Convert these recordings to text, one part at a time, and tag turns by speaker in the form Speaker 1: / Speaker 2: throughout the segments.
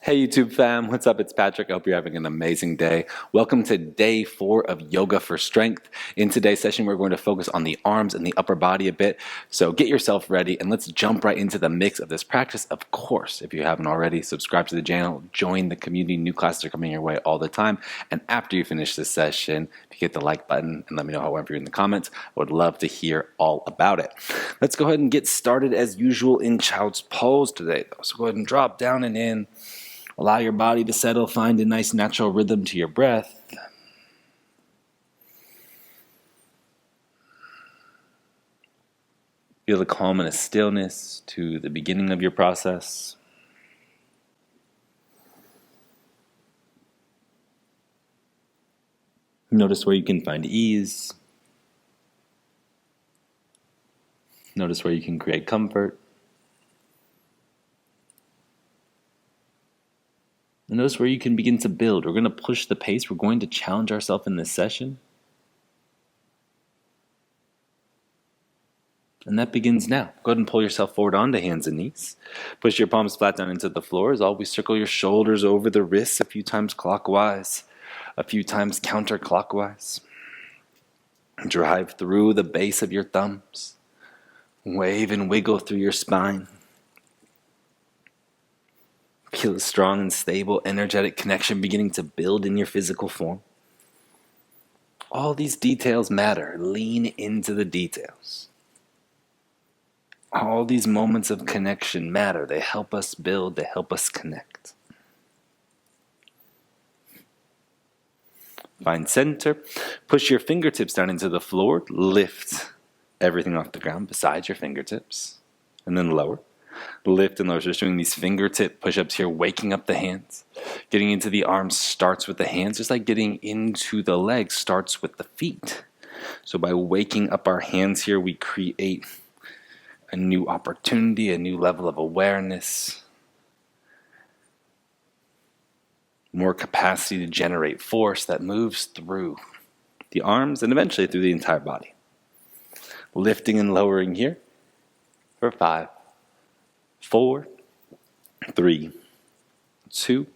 Speaker 1: Hey YouTube fam, what's up? It's Patrick. I hope you're having an amazing day. Welcome to day 4 of Yoga for Strength. In today's session, we're going to focus on the arms and the upper body a bit. So get yourself ready and let's jump right into the mix of this practice. Of course, if you haven't already, subscribe to the channel, join the community. New classes are coming your way all the time. And after you finish this session, if you hit the like button and let me know how it went for you in the comments, I would love to hear all about it. Let's go ahead and get started as usual in Child's Pose today, though. So go ahead and drop down and in. Allow your body to settle, find a nice natural rhythm to your breath. Feel the calm and a stillness to the beginning of your process. Notice where you can find ease. Notice where you can create comfort. And notice where you can begin to build. We're going to push the pace. We're going to challenge ourselves in this session. And that begins now. Go ahead and pull yourself forward onto hands and knees. Push your palms flat down into the floor. As always, circle your shoulders over the wrists a few times clockwise, a few times counterclockwise. Drive through the base of your thumbs. Wave and wiggle through your spine. Feel a strong and stable, energetic connection beginning to build in your physical form. All these details matter. Lean into the details. All these moments of connection matter. They help us build. They help us connect. Find center. Push your fingertips down into the floor. Lift everything off the ground besides your fingertips. And then lower. Lift and lower. Just doing these fingertip push-ups here, waking up the hands. Getting into the arms starts with the hands, just like getting into the legs starts with the feet. So by waking up our hands here, we create a new opportunity, a new level of awareness, more capacity to generate force that moves through the arms and eventually through the entire body. Lifting and lowering here for 5, 4, 3, 2,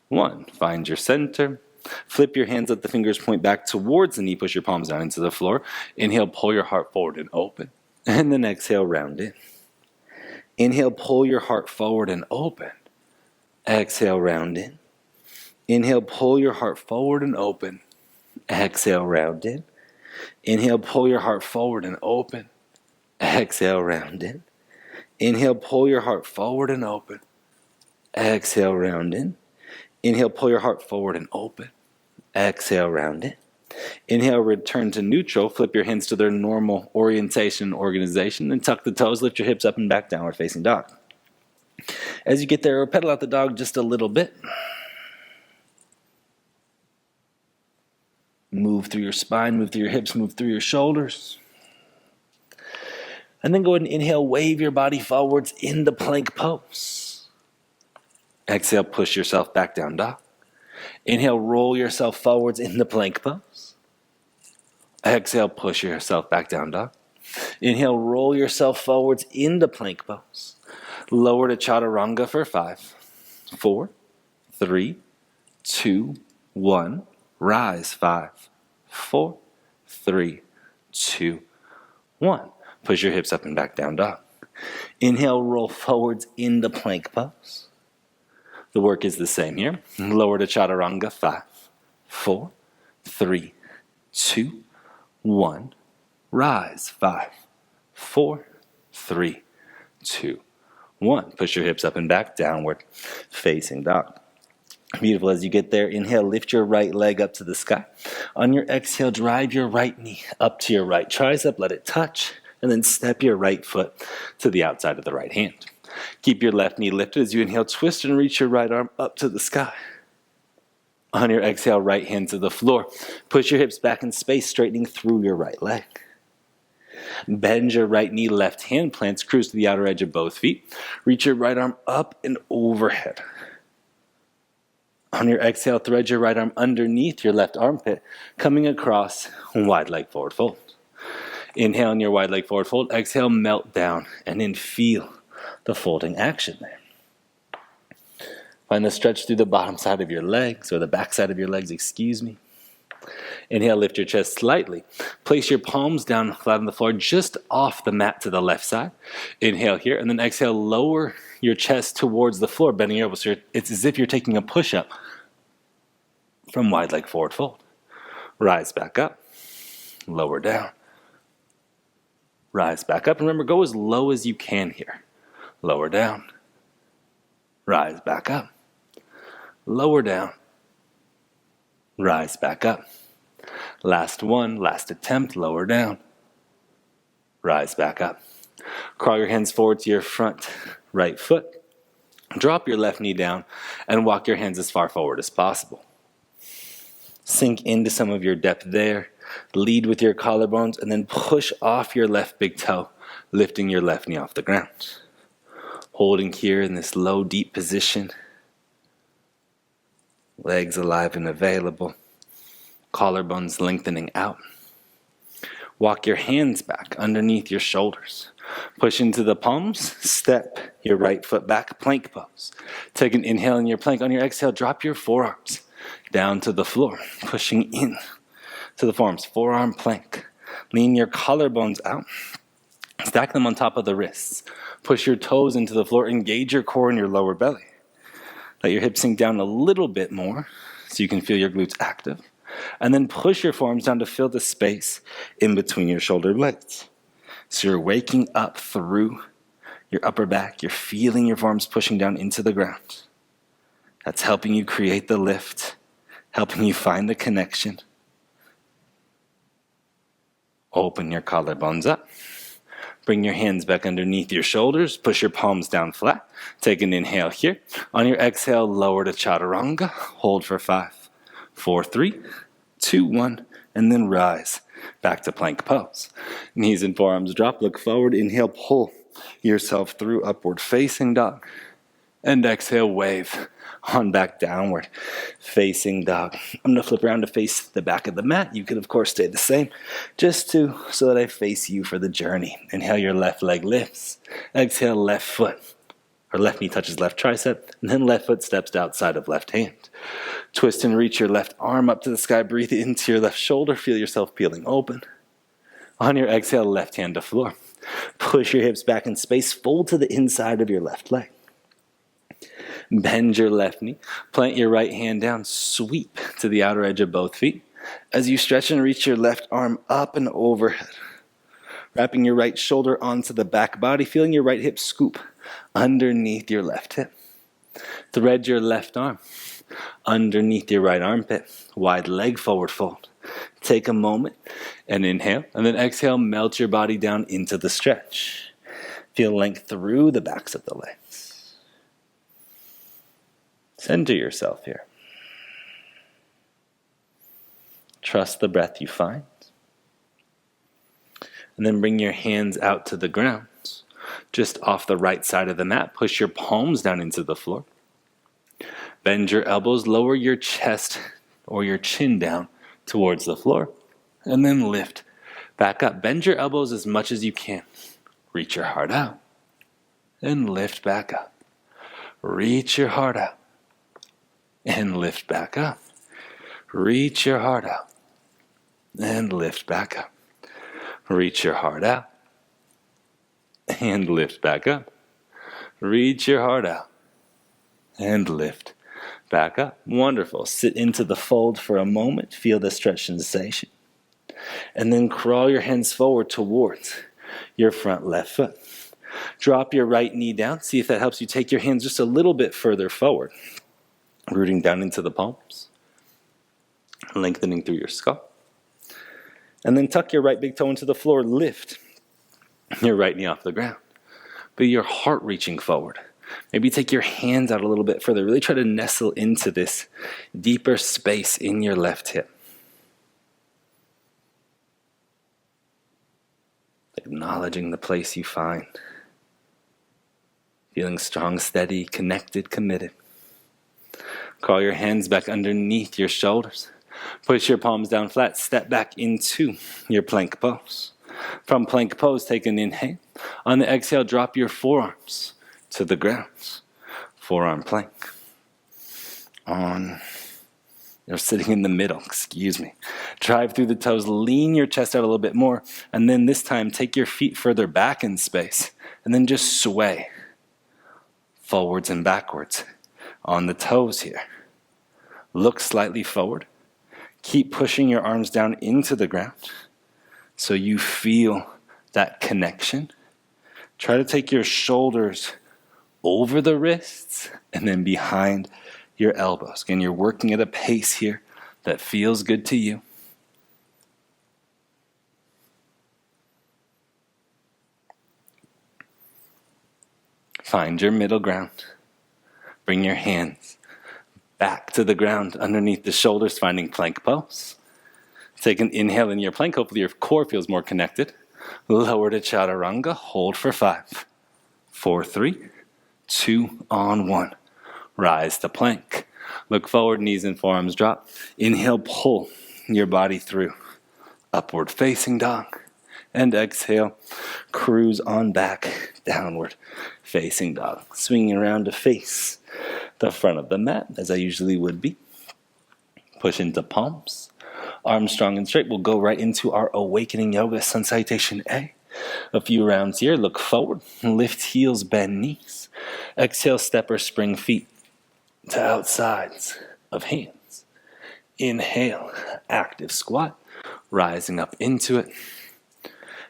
Speaker 1: 1. Find your center. Flip your hands, let the fingers point back towards the knee. Push your palms down into the floor. Inhale, pull your heart forward and open. And then exhale, round in. Inhale, pull your heart forward and open. Exhale, round in. Inhale, pull your heart forward and open. Exhale, round in. Inhale, pull your heart forward and open. Exhale, round in. Inhale, pull your heart forward and open. Exhale, round in. Inhale, pull your heart forward and open. Exhale, round in. Inhale, return to neutral. Flip your hands to their normal orientation and organization. Then tuck the toes, lift your hips up and back, downward facing dog. As you get there, pedal out the dog just a little bit. Move through your spine, move through your hips, move through your shoulders. And then go ahead and inhale, wave your body forwards in the plank pose. Exhale, push yourself back down dog. Inhale, roll yourself forwards in the plank pose. Exhale, push yourself back down dog. Inhale, roll yourself forwards in the plank pose. Lower to chaturanga for 5, 4, 3, 2, 1. Rise, 5, 4, 3, 2, 1. Push your hips up and back down dog. Inhale, roll forwards in the plank pose. The work is the same here. Lower to chaturanga, 5, 4, 3, 2, 1. Rise, 5, 4, 3, 2, 1. Push your hips up and back, downward facing dog. Beautiful. As you get there, inhale, lift your right leg up to the sky. On your exhale, drive your right knee up to your right tricep, let it touch. And then step your right foot to the outside of the right hand. Keep your left knee lifted as you inhale, twist and reach your right arm up to the sky. On your exhale, right hand to the floor. Push your hips back in space, straightening through your right leg. Bend your right knee, left hand plants, cruise to the outer edge of both feet. Reach your right arm up and overhead. On your exhale, thread your right arm underneath your left armpit, coming across wide leg forward fold. Inhale in your wide leg forward fold. Exhale, melt down, and then feel the folding action there. Find the stretch through the bottom side of your legs, or the back side of your legs, excuse me. Inhale, lift your chest slightly. Place your palms down flat on the floor, just off the mat to the left side. Inhale here, and then exhale, lower your chest towards the floor, bending your elbows. So it's as if you're taking a push-up from wide leg forward fold. Rise back up, lower down. Rise back up. Remember, go as low as you can here. Lower down. Rise back up. Lower down. Rise back up. Last one, last attempt, lower down. Rise back up. Crawl your hands forward to your front right foot. Drop your left knee down and walk your hands as far forward as possible. Sink into some of your depth there. Lead with your collarbones and then push off your left big toe, lifting your left knee off the ground. Holding here in this low, deep position. Legs alive and available. Collarbones lengthening out. Walk your hands back underneath your shoulders. Push into the palms. Step your right foot back, plank pose. Take an inhale in your plank. On your exhale, drop your forearms down to the floor, pushing in to the forearms. Forearm plank. Lean your collarbones out. Stack them on top of the wrists. Push your toes into the floor. Engage your core and your lower belly. Let your hips sink down a little bit more so you can feel your glutes active. And then push your forearms down to fill the space in between your shoulder blades. So you're waking up through your upper back. You're feeling your forearms pushing down into the ground. That's helping you create the lift, helping you find the connection. Open your collarbones up. Bring your hands back underneath your shoulders. Push your palms down flat. Take an inhale here. On your exhale, lower to chaturanga. Hold for 5, 4, 3, 2, 1, and then rise back to plank pose. Knees and forearms drop. Look forward. Inhale, pull yourself through upward facing dog. And exhale, wave on back downward facing dog. I'm going to flip around to face the back of the mat. You could, of course, stay the same so that I face you for the journey. Inhale, your left leg lifts. Exhale, left foot or left knee touches left tricep, and then left foot steps to outside of left hand. Twist and reach your left arm up to the sky. Breathe into your left shoulder. Feel yourself peeling open. On your exhale, left hand to floor. Push your hips back in space. Fold to the inside of your left leg. Bend your left knee. Plant your right hand down. Sweep to the outer edge of both feet. As you stretch and reach your left arm up and overhead. Wrapping your right shoulder onto the back body. Feeling your right hip scoop underneath your left hip. Thread your left arm underneath your right armpit. Wide leg forward fold. Take a moment and inhale. And then exhale, melt your body down into the stretch. Feel length through the backs of the legs. Center yourself here. Trust the breath you find. And then bring your hands out to the ground. Just off the right side of the mat. Push your palms down into the floor. Bend your elbows. Lower your chest or your chin down towards the floor. And then lift back up. Bend your elbows as much as you can. Reach your heart out. And lift back up. Reach your heart out. And lift back up. Reach your heart out. And lift back up. Reach your heart out. And lift back up. Reach your heart out. And lift back up. Wonderful. Sit into the fold for a moment. Feel the stretch sensation. And then crawl your hands forward towards your front left foot. Drop your right knee down. See if that helps you take your hands just a little bit further forward. Rooting down into the palms. Lengthening through your skull. And then tuck your right big toe into the floor. Lift your right knee off the ground. But your heart reaching forward. Maybe take your hands out a little bit further. Really try to nestle into this deeper space in your left hip. Acknowledging the place you find. Feeling strong, steady, connected, committed. Crawl your hands back underneath your shoulders. Push your palms down flat. Step back into your plank pose. From plank pose, take an inhale. On the exhale, drop your forearms to the ground. Forearm plank. on, or sitting in the middle, excuse me. Drive through the toes, lean your chest out a little bit more, and then this time take your feet further back in space, and then just sway forwards and backwards on the toes here. Look slightly forward. Keep pushing your arms down into the ground so you feel that connection. Try to take your shoulders over the wrists and then behind your elbows. Again, you're working at a pace here that feels good to you. Find your middle ground. Bring your hands back to the ground underneath the shoulders, finding plank pose. Take an inhale in your plank. Hopefully your core feels more connected. Lower to chaturanga. Hold for 5, 4, 3, 2, on 1. Rise to plank. Look forward, knees and forearms drop. Inhale, pull your body through. Upward facing dog. And exhale, cruise on back, downward facing dog. Swinging around to face the front of the mat, as I usually would be. Push into palms. Arms strong and straight. We'll go right into our awakening yoga, sun salutation A. A few rounds here. Look forward. Lift heels, bend knees. Exhale, step or spring feet to outsides of hands. Inhale, active squat. Rising up into it.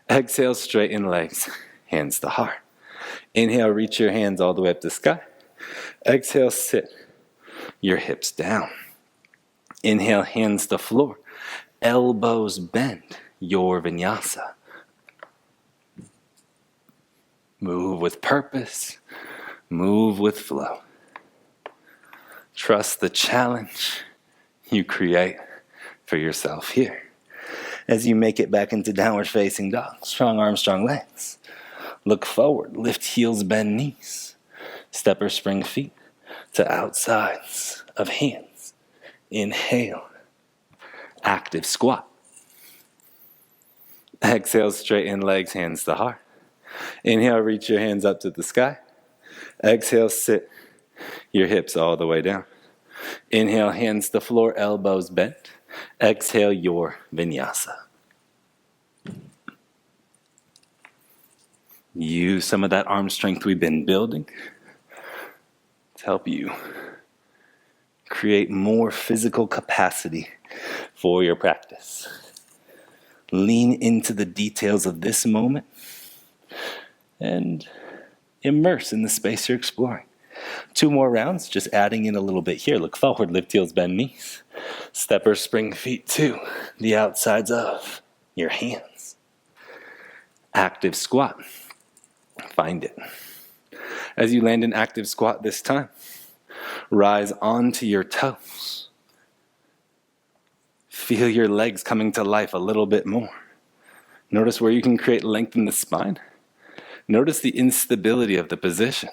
Speaker 1: Exhale, straighten legs, hands to heart. Inhale, reach your hands all the way up to the sky. Exhale, sit your hips down. Inhale, hands to floor. Elbows bend, your vinyasa. Move with purpose, move with flow. Trust the challenge you create for yourself here. As you make it back into downward facing dog, strong arms, strong legs. Look forward, lift heels, bend knees. Step or spring feet to outsides of hands. Inhale, active squat. Exhale, straighten legs, hands to heart. Inhale, reach your hands up to the sky. Exhale, sit your hips all the way down. Inhale, hands to floor, elbows bent. Exhale, your vinyasa. Use some of that arm strength we've been building to help you create more physical capacity for your practice. Lean into the details of this moment and immerse in the space you're exploring. 2 more rounds, just adding in a little bit here. Look forward, lift heels, bend knees. Step or spring feet to the outsides of your hands. Active squat. Find it. As you land in active squat this time, rise onto your toes. Feel your legs coming to life a little bit more. Notice where you can create length in the spine. Notice the instability of the position.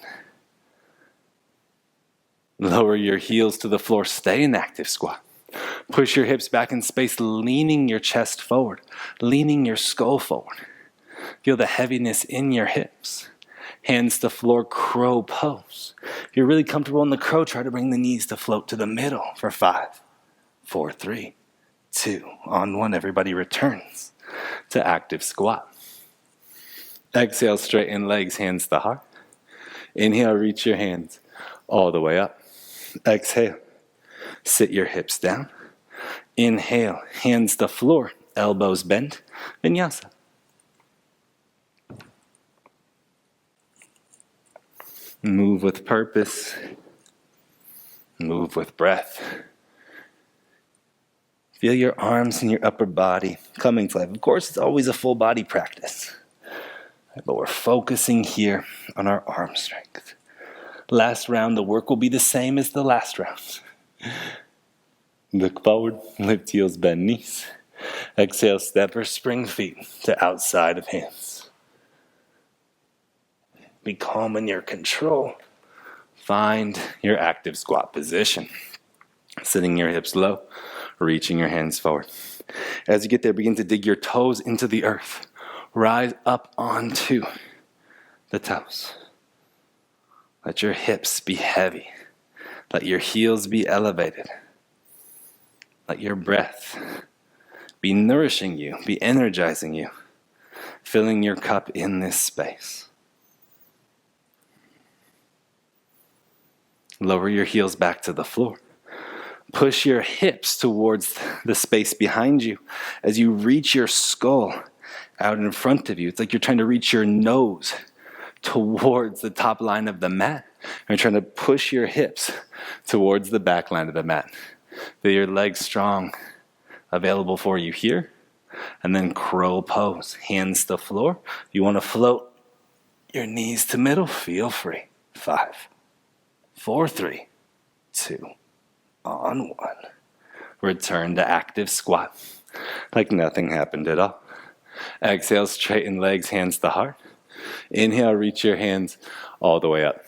Speaker 1: Lower your heels to the floor. Stay in active squat. Push your hips back in space, leaning your chest forward, leaning your skull forward. Feel the heaviness in your hips. Hands to floor, crow pose. If you're really comfortable in the crow, try to bring the knees to float to the middle for 5, 4, 3, 2, on 1. Everybody returns to active squat. Exhale, straighten legs, hands to heart. Inhale, reach your hands all the way up. Exhale, sit your hips down. Inhale, hands to floor, elbows bent, vinyasa. Move with purpose. Move with breath. Feel your arms and your upper body coming to life. Of course, it's always a full body practice, but we're focusing here on our arm strength. Last round, the work will be the same as the last round. Look forward, lift heels, bend knees. Exhale, step or spring feet to outside of hands. Be calm in your control. Find your active squat position. Sitting your hips low, reaching your hands forward. As you get there, begin to dig your toes into the earth. Rise up onto the toes. Let your hips be heavy. Let your heels be elevated. Let your breath be nourishing you, be energizing you, filling your cup in this space. Lower your heels back to the floor. Push your hips towards the space behind you as you reach your skull out in front of you. It's like you're trying to reach your nose towards the top line of the mat. You're trying to push your hips towards the back line of the mat. Feel your legs strong, available for you here. And then crow pose, hands to floor. If you want to float your knees to middle, feel free. 5, 4, 3, 2, on 1. Return to active squat, like nothing happened at all. Exhale, straighten legs, hands to heart. Inhale, reach your hands all the way up.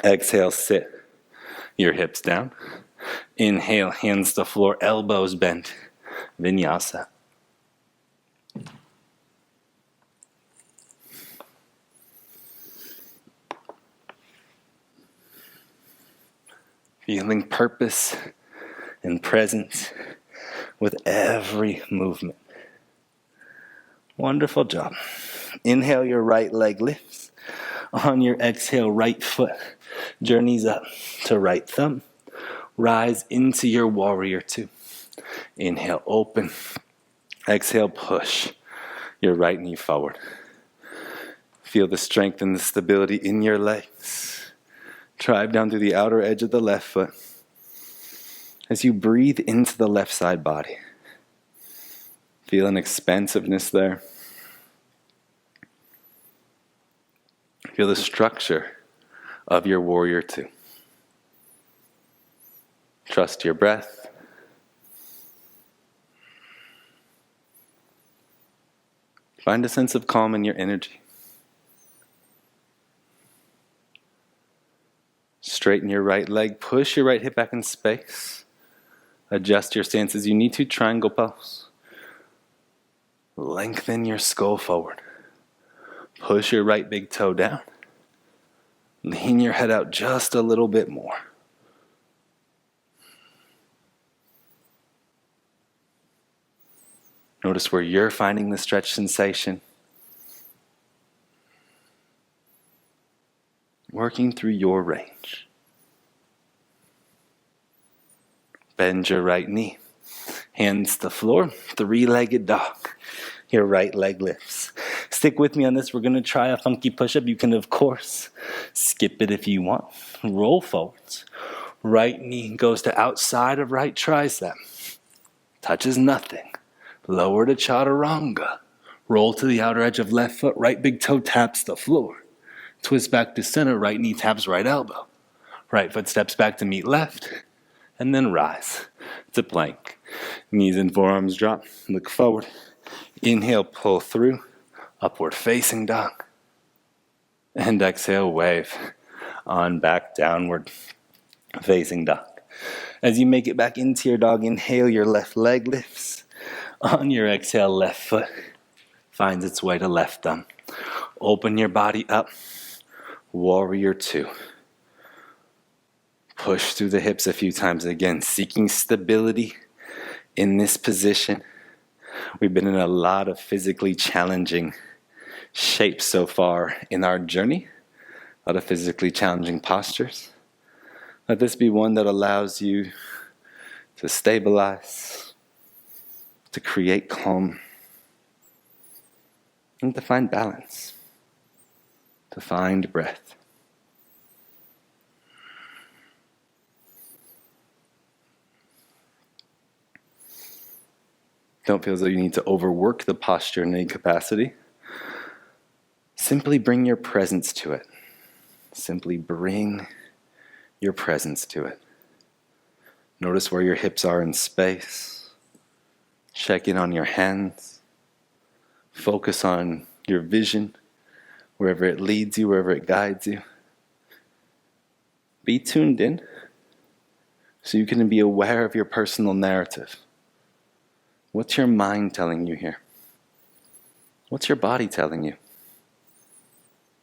Speaker 1: Exhale, sit your hips down. Inhale, hands to floor, elbows bent. Vinyasa. Feeling purpose and presence with every movement. Wonderful job. Inhale, your right leg lifts. On your exhale, right foot journeys up to right thumb. Rise into your warrior two. Inhale, open. Exhale, push your right knee forward. Feel the strength and the stability in your legs. Drive down to the outer edge of the left foot. As you breathe into the left side body, feel an expansiveness there. Feel the structure of your warrior two. Trust your breath. Find a sense of calm in your energy. Straighten your right leg. Push your right hip back in space. Adjust your stance as you need to. Triangle pose. Lengthen your skull forward. Push your right big toe down. Lean your head out just a little bit more. Notice where you're finding the stretch sensation. Working through your range. Bend your right knee. Hands to floor. Three-legged dog. Your right leg lifts. Stick with me on this. We're going to try a funky push-up. You can, of course, skip it if you want. Roll forwards. Right knee goes to outside of right tricep. Touches nothing. Lower to chaturanga. Roll to the outer edge of left foot. Right big toe taps the floor. Twist back to center. Right knee taps right elbow. Right foot steps back to meet left. And then rise to plank. Knees and forearms drop. Look forward. Inhale, pull through. Upward facing dog. And exhale, wave on back, downward facing dog. As you make it back into your dog, inhale, your left leg lifts. On your exhale, left foot finds its way to left thumb. Open your body up. Warrior two. Push through the hips a few times again, seeking stability in this position. We've been in a lot of physically challenging shapes so far in our journey. A lot of physically challenging postures. Let this be one that allows you to stabilize, to create calm, and to find balance, to find breath. Don't feel as though you need to overwork the posture in any capacity. Simply bring your presence to it. Simply bring your presence to it. Notice where your hips are in space. Check in on your hands. Focus on your vision, wherever it leads you, wherever it guides you. Be tuned in so you can be aware of your personal narrative. What's your mind telling you here? What's your body telling you?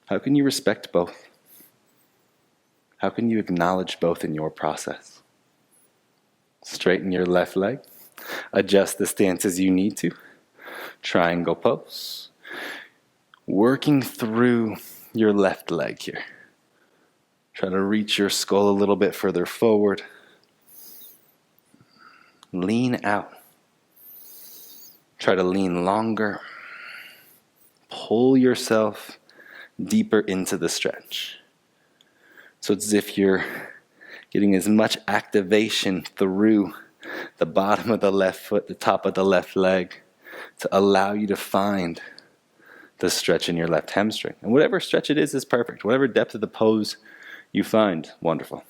Speaker 1: How can you respect both?
Speaker 2: How can you acknowledge both in your process? Straighten your left leg. Adjust the stance as you need to. Triangle pose. Working through your left leg here. Try to reach your skull a little bit further forward. Lean out. Try to lean longer. Pull yourself deeper into the stretch. So it's as if you're getting as much activation through the bottom of the left foot, the top of the left leg, to allow you to find the stretch in your left hamstring. And whatever stretch it is perfect. Whatever depth of the pose you find, wonderful.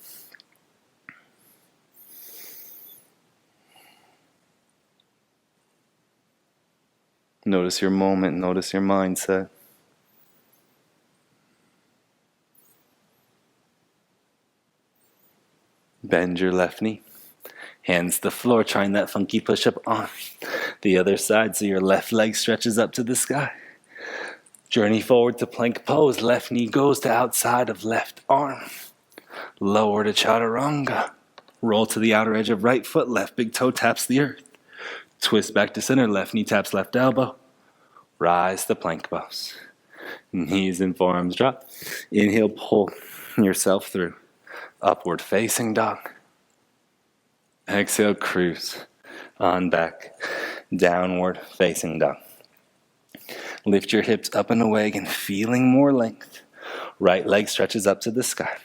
Speaker 2: Notice your moment, notice your mindset. Bend your left knee. Hands to the floor, trying that funky push-up on the other side so your left leg stretches up to the sky. Journey forward to plank pose. Left knee goes to outside of left arm. Lower to chaturanga. Roll to the outer edge of right foot. Left big toe taps the earth. Twist back to center. Left knee taps left elbow. Rise to plank pose. Knees and forearms drop. Inhale, pull yourself through. Upward facing dog. Exhale, cruise on back. Downward facing dog. Lift your hips up and away again, feeling more length. Right leg stretches up to the sky.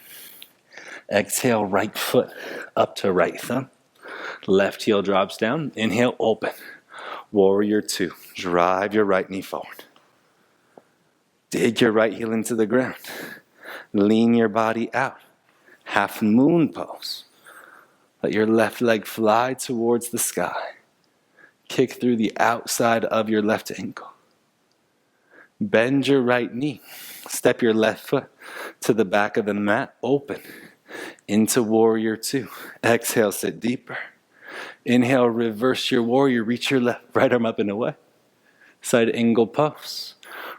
Speaker 2: Exhale, right foot up to right thumb. Left heel drops down. Inhale, open. Warrior two. Drive your right knee forward. Dig your right heel into the ground. Lean your body out. Half moon pose. Let your left leg fly towards the sky. Kick through the outside of your left ankle. Bend your right knee. Step your left foot to the back of the mat. Open into warrior two. Exhale, sit deeper. Inhale, reverse your warrior. Reach your right arm up and away. Side angle pose.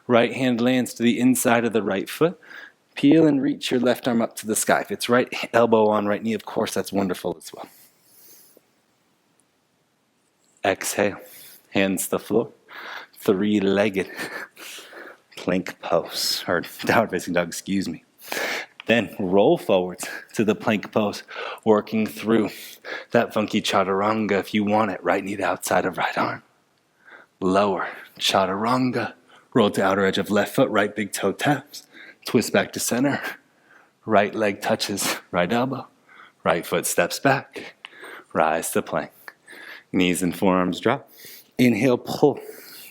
Speaker 2: Right hand lands to the inside of the right foot. Peel and reach your left arm up to the sky. If it's right elbow on right knee, of course, that's wonderful as well. Exhale, hands to the floor. Three-legged plank pose, or downward facing dog, excuse me. Then roll forwards to the plank pose, working through that funky chaturanga if you want it. Right knee to outside of right arm. Lower, chaturanga. Roll to outer edge of left foot, right big toe taps. Twist back to center. Right leg touches right elbow. Right foot steps back. Rise to plank. Knees and forearms drop. Inhale, pull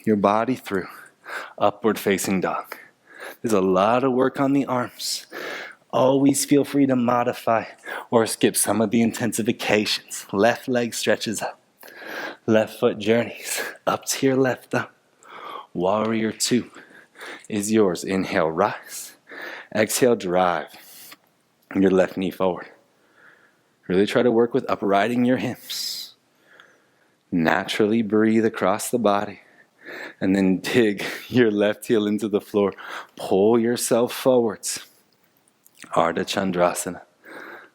Speaker 2: your body through. Upward facing dog. There's a lot of work on the arms. Always feel free to modify or skip some of the intensifications. Left leg stretches up. Left foot journeys up to your left thumb. Warrior two is yours. Inhale, rise. Exhale, drive your left knee forward. Really try to work with uprighting your hips. Naturally breathe across the body. And then dig your left heel into the floor. Pull yourself forwards. Ardha Chandrasana.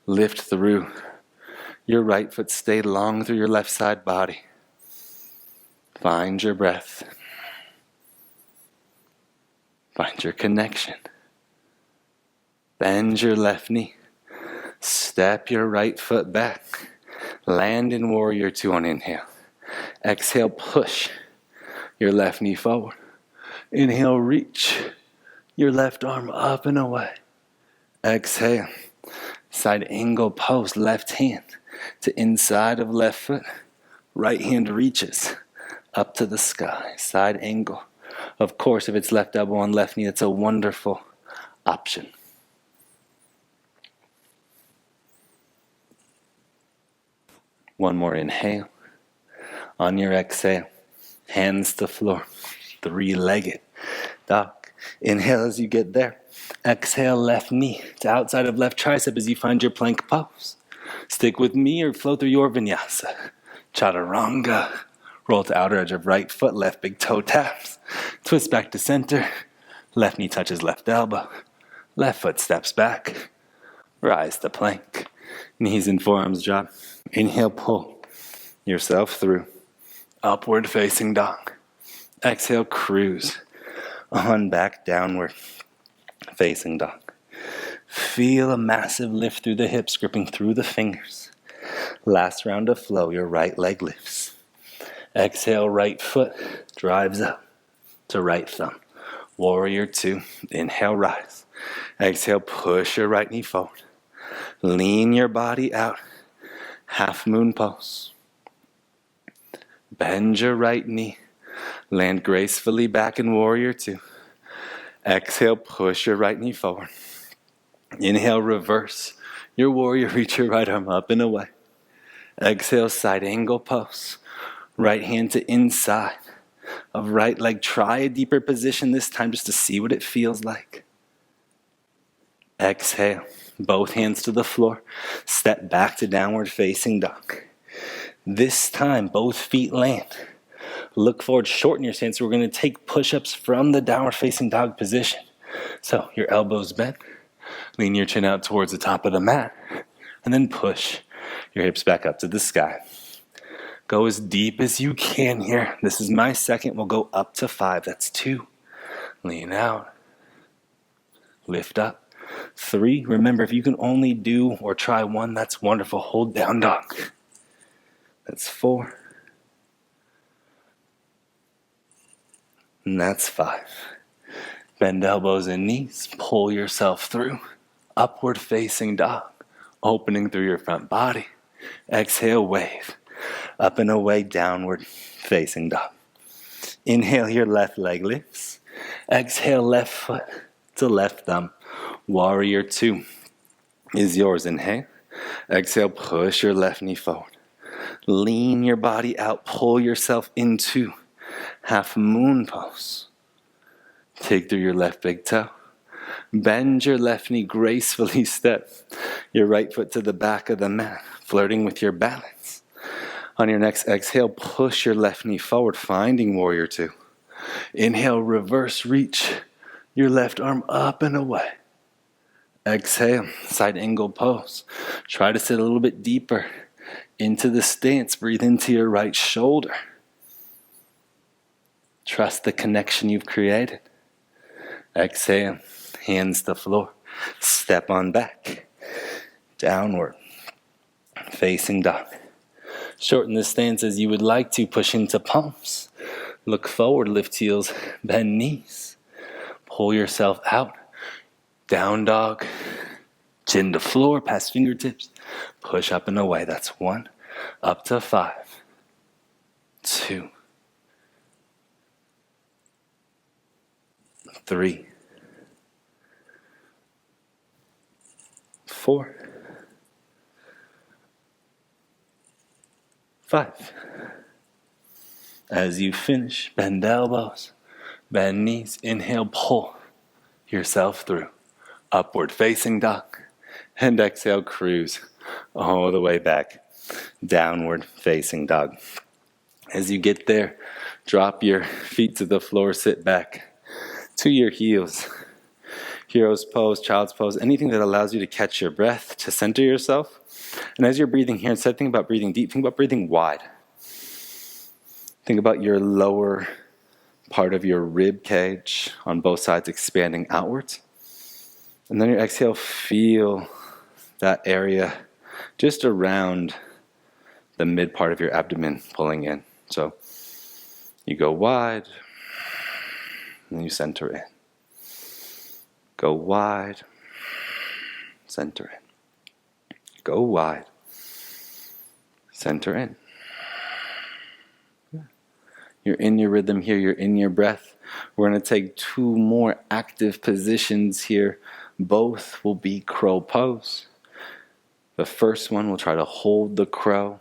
Speaker 2: Lift through your right foot. Stay long through your left side body. Find your breath. Find your connection. Bend your left knee. Step your right foot back. Land in warrior two on inhale. Exhale, push your left knee forward. Inhale, reach your left arm up and away. Exhale, side angle pose, left hand to inside of left foot. Right hand reaches up to the sky, side angle. Of course, if it's left elbow on left knee, it's a wonderful option. One more inhale. On your exhale, hands to floor, three-legged dog. Inhale as you get there. Exhale, left knee to outside of left tricep as you find your plank pose. Stick with me or flow through your vinyasa. Chaturanga. Roll to outer edge of right foot, left big toe taps. Twist back to center. Left knee touches left elbow. Left foot steps back. rise to plank. Knees and forearms drop. Inhale, pull yourself through. Upward facing dog. Exhale, cruise on back, downward facing dog. Feel a massive lift through the hips, gripping through the fingers. Last round of flow, your right leg lifts. Exhale, right foot drives up to right thumb. Warrior two, inhale, rise. Exhale, push your right knee forward. Lean your body out, half moon pose. Bend your right knee, land gracefully back in warrior two. Exhale, push your right knee forward. Inhale, reverse your warrior, reach your right arm up and away. Exhale, side angle pose. Right hand to inside of right leg. Try a deeper position this time just to see what it feels like. Exhale, both hands to the floor. Step back to downward facing dog. This time, both feet land. Look forward, shorten your stance. We're going to take push-ups from the downward facing dog position. So your elbows bent. Lean your chin out towards the top of the mat. And then push your hips back up to the sky. Go as deep as you can here. This is my second. We'll go up to 5. That's 2. Lean out. Lift up. 3. Remember, if you can only do or try 1, that's wonderful. Hold down dog. That's 4. And that's 5. Bend elbows and knees. Pull yourself through. Upward facing dog. Opening through your front body. Exhale, wave. Up and away, downward facing dog. Inhale, your left leg lifts. Exhale, left foot to left thumb. Warrior two is yours. Inhale. Exhale, push your left knee forward. Lean your body out. Pull yourself into half moon pose. Take through your left big toe. Bend your left knee, gracefully step your right foot to the back of the mat, flirting with your balance. On your next exhale, push your left knee forward, finding warrior two. Inhale, reverse reach your left arm up and away. Exhale, side angle pose. Try to sit a little bit deeper into the stance. Breathe into your right shoulder. Trust the connection you've created. Exhale, hands to floor. Step on back. Downward, facing dog. Shorten the stance as you would like to. Push into palms. Look forward, lift heels, bend knees. Pull yourself out. Down dog. Chin to floor, past fingertips. Push up and away. That's 1. Up to 5. 2. 3. 4. 5. As you finish, bend elbows, bend knees. Inhale, pull yourself through. Upward facing dog. And exhale, cruise all the way back. Downward facing dog. As you get there, drop your feet to the floor, sit back to your heels. Hero's pose, child's pose, anything that allows you to catch your breath, to center yourself. And as you're breathing here, instead of thinking about breathing deep, think about breathing wide. Think about your lower part of your rib cage on both sides expanding outwards. And then your exhale, feel that area just around the mid part of your abdomen pulling in. So you go wide, and you center in. Go wide, center in. Go wide, center in. You're in your rhythm here, you're in your breath. We're going to take 2 more active positions here. Both will be crow pose. The first one, we'll try to hold the crow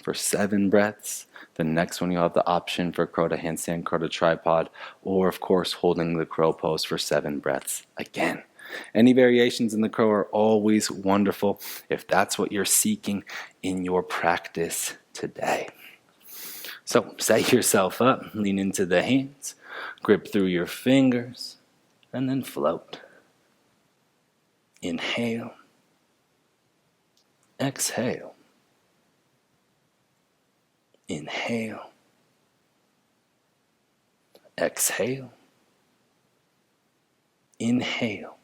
Speaker 2: for 7 breaths. The next one, you'll have the option for crow to handstand, crow to tripod, or of course, holding the crow pose for 7 breaths again. Any variations in the crow are always wonderful if that's what you're seeking in your practice today. So set yourself up, lean into the hands, grip through your fingers, and then float. Inhale,
Speaker 1: Exhale. Inhale. Exhale. Inhale.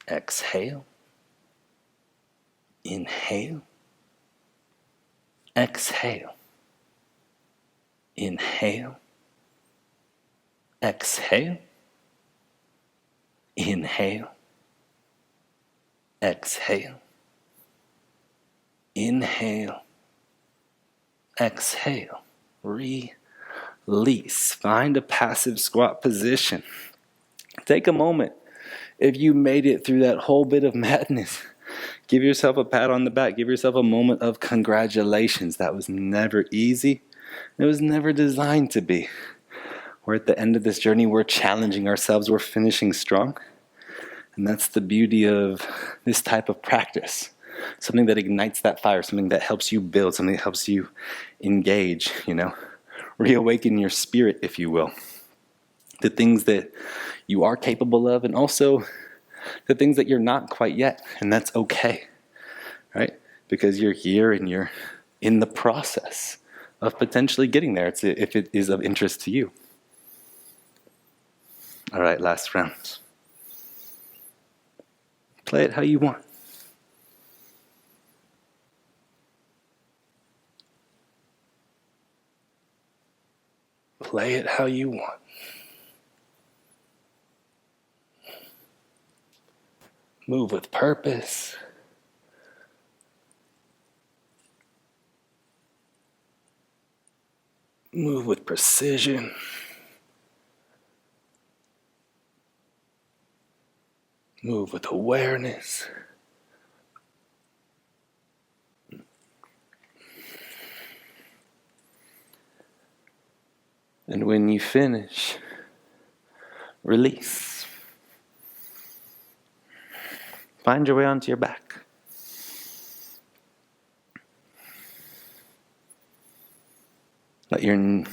Speaker 1: Exhale. Inhale. Exhale. Inhale. Exhale. Inhale. Exhale. Inhale. Exhale. Release. Find a passive squat position. Take a moment. If you made it through that whole bit of madness, give yourself a pat on the back. Give yourself a moment of congratulations. That was never easy. It was never designed to be. We're at the end of this journey. We're challenging ourselves. We're finishing strong. And that's the beauty of this type of practice. Something that ignites that fire, something that helps you build, something that helps you engage, reawaken your spirit, if you will. The things that you are capable of, and also the things that you're not quite yet. And that's okay, right? Because you're here and you're in the process of potentially getting there if it is of interest to you. All right, last round. Play it how you want. Play it how you want. Move with purpose. Move with precision. Move with awareness. And when you finish, release. Find your way onto your back. Let your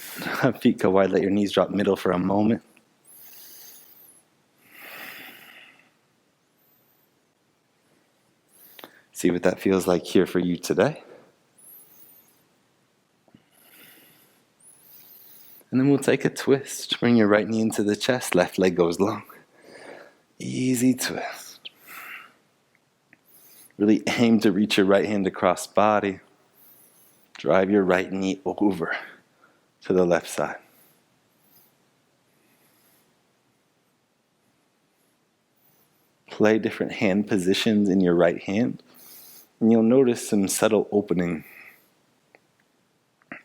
Speaker 1: feet go wide. Let your knees drop middle for a moment. See what that feels like here for you today. And then we'll take a twist. Bring your right knee into the chest. Left leg goes long. Easy twist. Really aim to reach your right hand across body. Drive your right knee over to the left side. Play different hand positions in your right hand. And you'll notice some subtle opening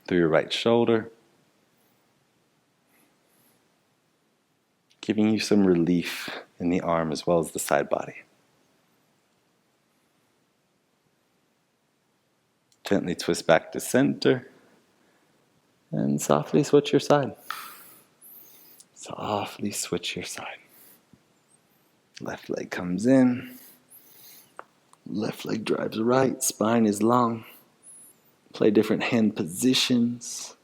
Speaker 1: through your right shoulder, giving you some relief in the arm as well as the side body. Gently twist back to center and softly switch your side. Softly switch your side. Left leg comes in. Left leg drives right. Spine is long. Play different hand positions.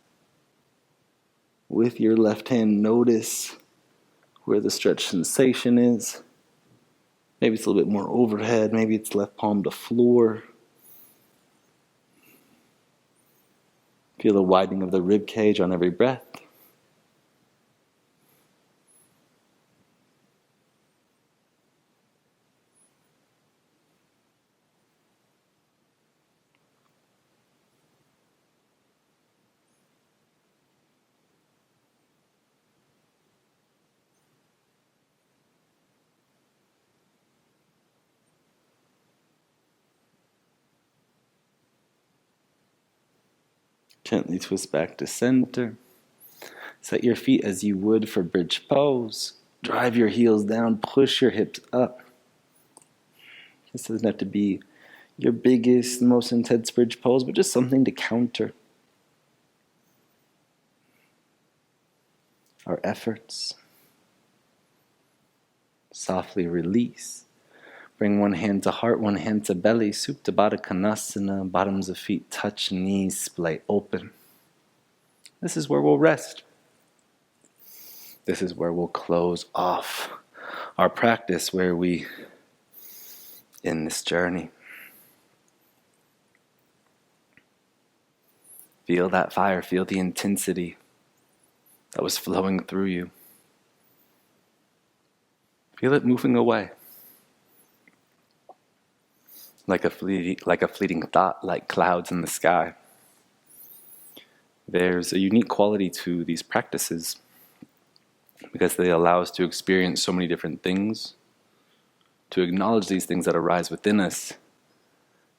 Speaker 1: With your left hand, notice where the stretch sensation is. Maybe it's a little bit more overhead. Maybe it's left palm to floor. Feel the widening of the rib cage on every breath. Gently twist back to center. Set your feet as you would for bridge pose. Drive your heels down, push your hips up. This doesn't have to be your biggest, most intense bridge pose, but just something to counter our efforts. Softly release. Bring one hand to heart, one hand to belly. Supta Baddha Konasana. Bottoms of feet touch, knees splay open. This is where we'll rest. This is where we'll close off our practice, where we end this journey.
Speaker 2: Feel that fire, feel the intensity that was flowing through you. Feel it moving away. Like a fleeting thought, like clouds in the sky. There's a unique quality to these practices because they allow us to experience so many different things, to acknowledge these things that arise within us,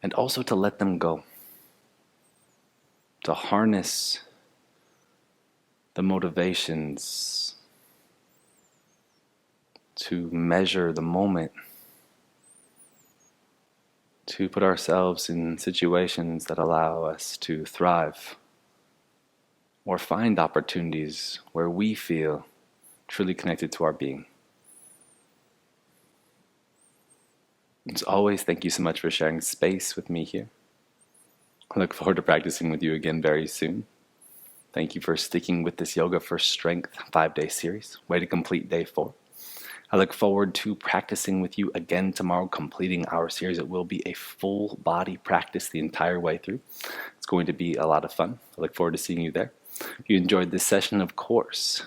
Speaker 2: and also to let them go. To harness the motivations, to measure the moment, to put ourselves in situations that allow us to thrive or find opportunities where we feel truly connected to our being. As always, thank you so much for sharing space with me here. I look forward to practicing with you again very soon. Thank you for sticking with this Yoga for Strength 5-day series. Way to complete day 4. I look forward to practicing with you again tomorrow, completing our series. It will be a full body practice the entire way through. It's going to be a lot of fun. I look forward to seeing you there. If you enjoyed this session, of course,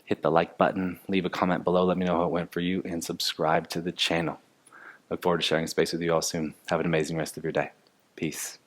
Speaker 2: hit the like button, leave a comment below, let me know how it went for you, and subscribe to the channel. Look forward to sharing space with you all soon. Have an amazing rest of your day. Peace.